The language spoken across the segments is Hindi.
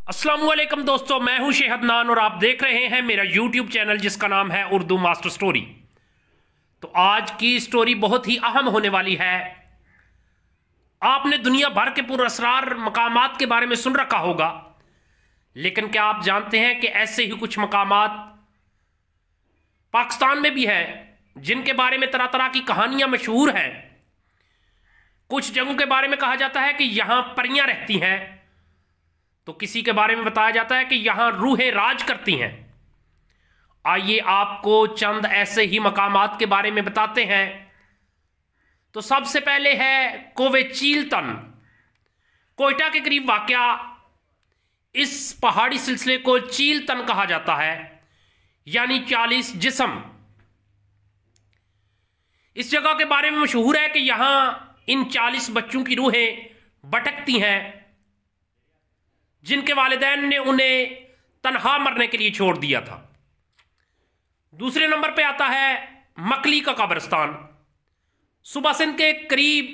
अस्सलामुअलैकुम दोस्तों, मैं हूं शेह अदनान और आप देख रहे हैं मेरा यूट्यूब चैनल जिसका नाम है उर्दू मास्टर स्टोरी। तो आज की स्टोरी बहुत ही अहम होने वाली है। आपने दुनिया भर के पुरअसरार मकामात के बारे में सुन रखा होगा, लेकिन क्या आप जानते हैं कि ऐसे ही कुछ मकामात पाकिस्तान में भी हैं जिनके बारे में तरह तरह की कहानियां मशहूर हैं। कुछ जगहों के बारे में कहा जाता है कि यहां परियां रहती हैं, तो किसी के बारे में बताया जाता है कि यहां रूहें राज करती हैं। आइए आपको चंद ऐसे ही मकामात के बारे में बताते हैं। तो सबसे पहले है कोवे चीलतन, कोयटा के करीब वाक़या इस पहाड़ी सिलसिले को चीलतन कहा जाता है, यानी 40 जिस्म। इस जगह के बारे में मशहूर है कि यहां इन 40 बच्चों की रूहें भटकती हैं जिनके वालिदैन ने उन्हें तन्हा मरने के लिए छोड़ दिया था। दूसरे नंबर पे आता है मकली का कब्रिस्तान। सूबा सिंध के करीब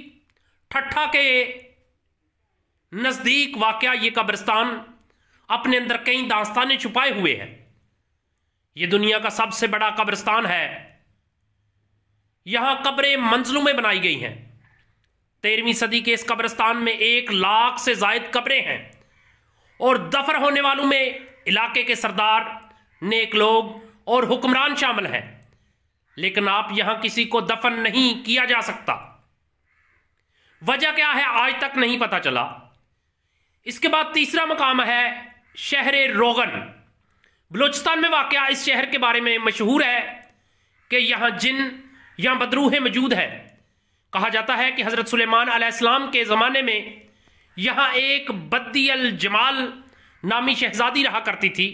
ठट्ठा के नजदीक वाक़या ये कब्रिस्तान अपने अंदर कई दास्तानें छुपाए हुए है। ये दुनिया का सबसे बड़ा कब्रिस्तान है। यहां कब्रें मंजिलों में बनाई गई हैं। 13वीं सदी के इस कब्रिस्तान में 1 लाख से जायद कब्रें हैं और दफन होने वालों में इलाके के सरदार, नेक लोग और हुक्मरान शामिल हैं। लेकिन आप यहां किसी को दफन नहीं किया जा सकता। वजह क्या है आज तक नहीं पता चला। इसके बाद तीसरा मकाम है शहर रोगन। बलूचिस्तान में वाक़या इस शहर के बारे में मशहूर है कि यहां जिन या बदरूहें मौजूद है। कहा जाता है कि हजरत सुलेमान अलैहिस्सलाम के ज़माने में यहां एक बद्दी अल जमाल नामी शहजादी रहा करती थी,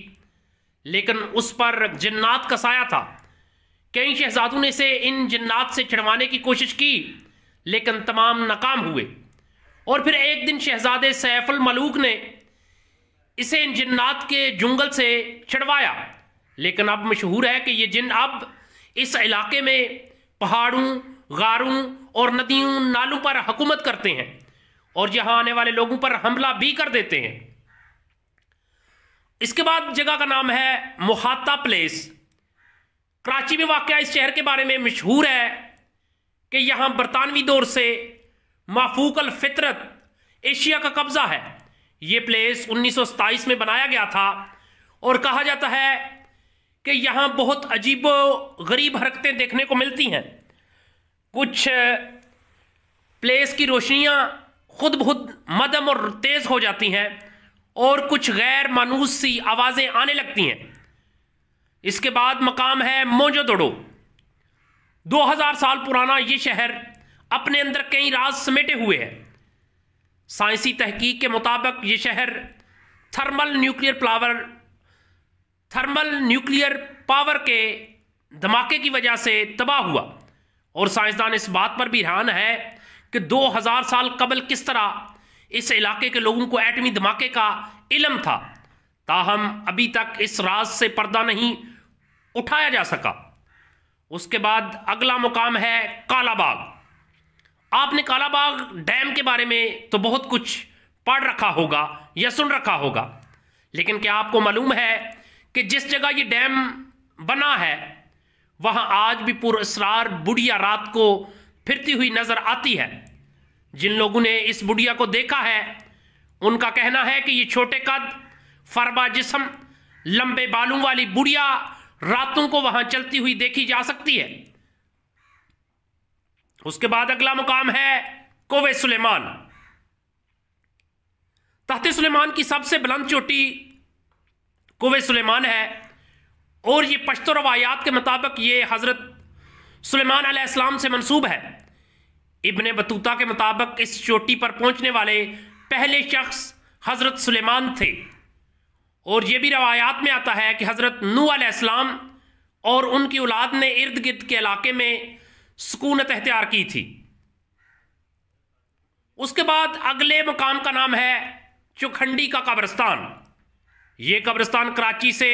लेकिन उस पर जिन्नात का साया था। कई शहजादों ने इसे इन जिन्नात से छिड़वाने की कोशिश की, लेकिन तमाम नाकाम हुए। और फिर एक दिन शहजादे सैफुल मलूक ने इसे इन जिन्नात के जुंगल से छिड़वाया। लेकिन अब मशहूर है कि ये जिन अब इस इलाके में पहाड़ों, गारों और नदियों नालों पर हुकूमत करते हैं और यहां आने वाले लोगों पर हमला भी कर देते हैं। इसके बाद जगह का नाम है मुहाता प्लेस। कराची में वाक़या इस शहर के बारे में मशहूर है कि यहां बरतानवी दौर से माफूक अल फितरत एशिया का कब्जा है। यह प्लेस 1927 में बनाया गया था और कहा जाता है कि यहां बहुत अजीबो गरीब हरकतें देखने को मिलती हैं। कुछ प्लेस की रोशनियां खुद बहुत मदम और तेज हो जाती हैं और कुछ गैर मानूस सी आवाजें आने लगती हैं। इसके बाद मकाम है मोजोदड़ो। 2000 साल पुराना यह शहर अपने अंदर कई राज समेटे हुए है। साइंसी तहकीक के मुताबिक यह शहर थर्मल न्यूक्लियर पावर के धमाके की वजह से तबाह हुआ और साइंसदान इस बात पर भी हैरान है कि 2000 साल कबल किस तरह इस इलाके के लोगों को एटमी धमाके का इल्म था। ताहम अभी तक इस राज से पर्दा नहीं उठाया जा सका। उसके बाद अगला मुकाम है कालाबाग। आपने कालाबाग डैम के बारे में तो बहुत कुछ पढ़ रखा होगा या सुन रखा होगा, लेकिन क्या आपको मालूम है कि जिस जगह ये डैम बना है वहां आज भी पुरअसरार बुढ़िया रात को फिरती हुई नजर आती है। जिन लोगों ने इस बुढ़िया को देखा है उनका कहना है कि ये छोटे कद, फरबा जिस्म, लंबे बालों वाली बुढ़िया रातों को वहां चलती हुई देखी जा सकती है। उसके बाद अगला मुकाम है कोवे सुलेमान। तख्ते सुलेमान की सबसे बुलंद चोटी कोवे सुलेमान है और ये पश्तो रवायात के मुताबिक ये हजरत सुलेमान अलैहिस्सलाम से मंसूब है। इब्ने बतूता के मुताबिक इस चोटी पर पहुंचने वाले पहले शख्स हजरत सुलेमान थे और यह भी रवायात में आता है कि हजरत नूह अलैहिस्सलाम और उनकी औलाद ने इर्द गिर्द के इलाके में सुकूनत अख्तियार की थी। उसके बाद अगले मुकाम का नाम है चौखंडी का कब्रिस्तान। यह कब्रिस्तान कराची से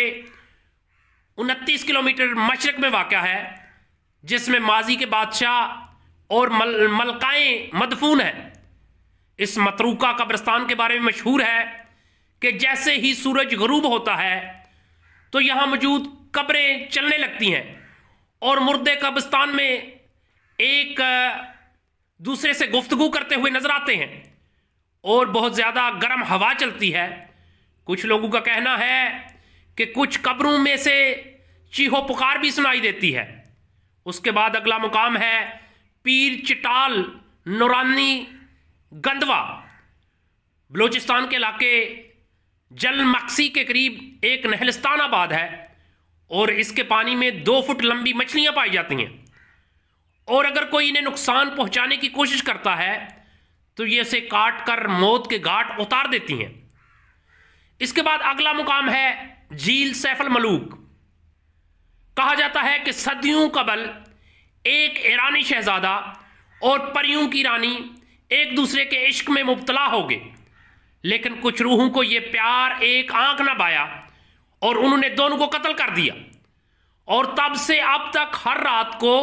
29 किलोमीटर मशरक में वाक़या है, जिसमें माजी के बादशाह और मलकाएं मदफून हैं। इस मतरूका कब्रिस्तान के बारे में मशहूर है कि जैसे ही सूरज गरूब होता है तो यहां मौजूद कब्रें चलने लगती हैं और मुर्दे कब्रिस्तान में एक दूसरे से गुफ्तगू करते हुए नजर आते हैं और बहुत ज्यादा गर्म हवा चलती है। कुछ लोगों का कहना है कि कुछ कब्रों में से चीहो पुकार भी सुनाई देती है। उसके बाद अगला मुकाम है पीर चिटाल नूरानी गंदवा। बलूचिस्तान के इलाके जल मक्सी के करीब एक नहलस्तान आबाद है और इसके पानी में 2 फुट लंबी मछलियां पाई जाती हैं और अगर कोई इन्हें नुकसान पहुंचाने की कोशिश करता है तो ये इसे काट कर मौत के घाट उतार देती हैं। इसके बाद अगला मुकाम है झील सैफल मलूक। कहा जाता है कि सदियों कबल एक ईरानी शहजादा और परियों की रानी एक दूसरे के इश्क में मुब्तला हो गए, लेकिन कुछ रूहों को यह प्यार एक आंख ना पाया और उन्होंने दोनों को कत्ल कर दिया और तब से अब तक हर रात को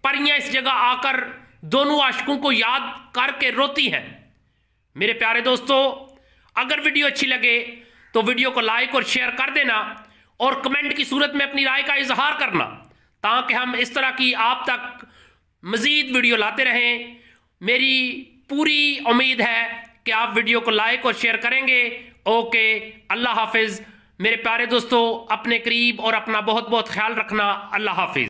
परियां इस जगह आकर दोनों आशिकों को याद करके रोती हैं। मेरे प्यारे दोस्तों, अगर वीडियो अच्छी लगे तो वीडियो को लाइक और शेयर कर देना और कमेंट की सूरत में अपनी राय का इजहार करना ताकि हम इस तरह की आप तक मजीद वीडियो लाते रहें। मेरी पूरी उम्मीद है कि आप वीडियो को लाइक और शेयर करेंगे। ओके, अल्लाह हाफिज। मेरे प्यारे दोस्तों, अपने करीब और अपना बहुत बहुत ख्याल रखना। अल्लाह हाफिज।